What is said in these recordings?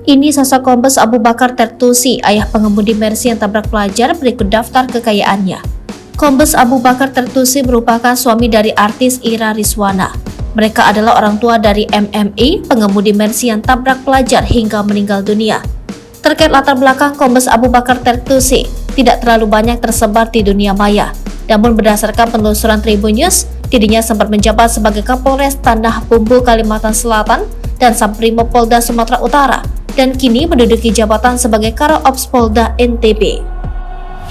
Ini sosok Kombes Abu Bakar Tertusi, ayah pengemudi Mercy yang tabrak pelajar. Berikut daftar kekayaannya. Kombes Abu Bakar Tertusi merupakan suami dari artis Ira Rizwana. Mereka adalah orang tua dari MMI, pengemudi Mercy yang tabrak pelajar hingga meninggal dunia. Terkait latar belakang Kombes Abu Bakar Tertusi, tidak terlalu banyak tersebar di dunia maya. Namun berdasarkan penelusuran Tribun News, dirinya sempat menjabat sebagai Kapolres Tanah Bumbu Kalimantan Selatan dan Samprimo Polda Sumatera Utara, dan kini menduduki jabatan sebagai Karo-Ops Polda NTB.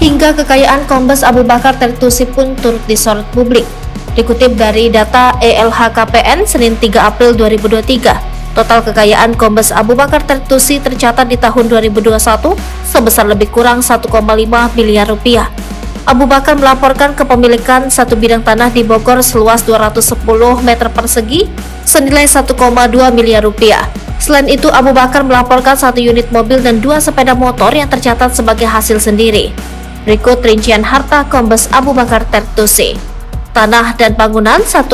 Hingga kekayaan Kombes Abu Bakar Tertusi pun turut disorot publik. Dikutip dari data LHKPN Senin 3 April 2023, total kekayaan Kombes Abu Bakar Tertusi tercatat di tahun 2021 sebesar lebih kurang 1,5 miliar rupiah. Abu Bakar melaporkan kepemilikan satu bidang tanah di Bogor seluas 210 meter persegi senilai 1,2 miliar rupiah. Selain itu, Abu Bakar melaporkan satu unit mobil dan 2 sepeda motor yang tercatat sebagai hasil sendiri. Berikut rincian harta Kombes Abu Bakar Tertusi. Tanah dan bangunan 1,2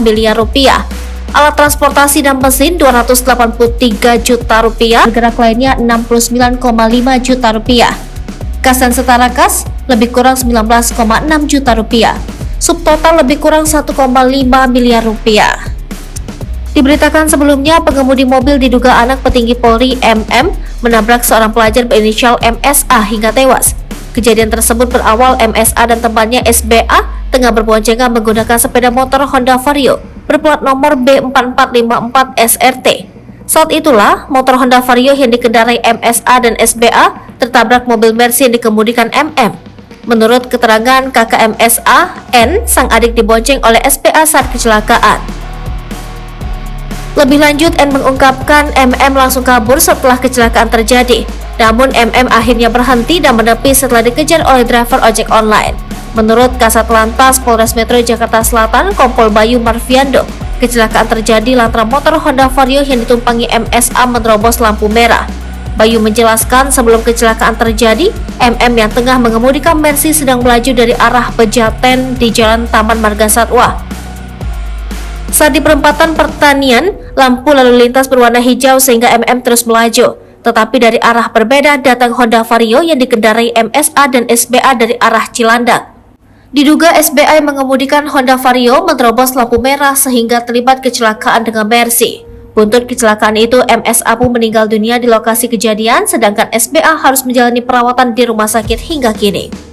miliar rupiah. Alat transportasi dan mesin 283 juta rupiah. Bergerak lainnya 69,5 juta rupiah. Kas dan setara kas lebih kurang 19,6 juta rupiah. Subtotal lebih kurang 1,5 miliar rupiah. Diberitakan sebelumnya, pengemudi mobil diduga anak petinggi Polri MM menabrak seorang pelajar berinisial MSA hingga tewas. Kejadian tersebut berawal MSA dan temannya SBA tengah berboncengan menggunakan sepeda motor Honda Vario berplat nomor B4454 SRT. Saat itulah, motor Honda Vario yang dikendarai MSA dan SBA tertabrak mobil Mercy yang dikemudikan MM. Menurut keterangan kakak MSA, N, sang adik dibonceng oleh SBA saat kecelakaan. Lebih lanjut, N mengungkapkan MM langsung kabur setelah kecelakaan terjadi. Namun MM akhirnya berhenti dan menepi setelah dikejar oleh driver ojek online. Menurut Kasat Lantas Polres Metro Jakarta Selatan, Kompol Bayu Marviando, kecelakaan terjadi lantaran motor Honda Vario yang ditumpangi MSA menerobos lampu merah. Bayu menjelaskan sebelum kecelakaan terjadi, MM yang tengah mengemudikan Mercy sedang melaju dari arah Pejaten di Jalan Taman Marga Satwa. Saat di perempatan pertanian, lampu lalu lintas berwarna hijau sehingga MM terus melaju. Tetapi dari arah berbeda datang Honda Vario yang dikendarai MSA dan SBA dari arah Cilandak. Diduga SBA yang mengemudikan Honda Vario menerobos lampu merah sehingga terlibat kecelakaan dengan Mercy. Buntut kecelakaan itu, MSA pun meninggal dunia di lokasi kejadian, sedangkan SBA harus menjalani perawatan di rumah sakit hingga kini.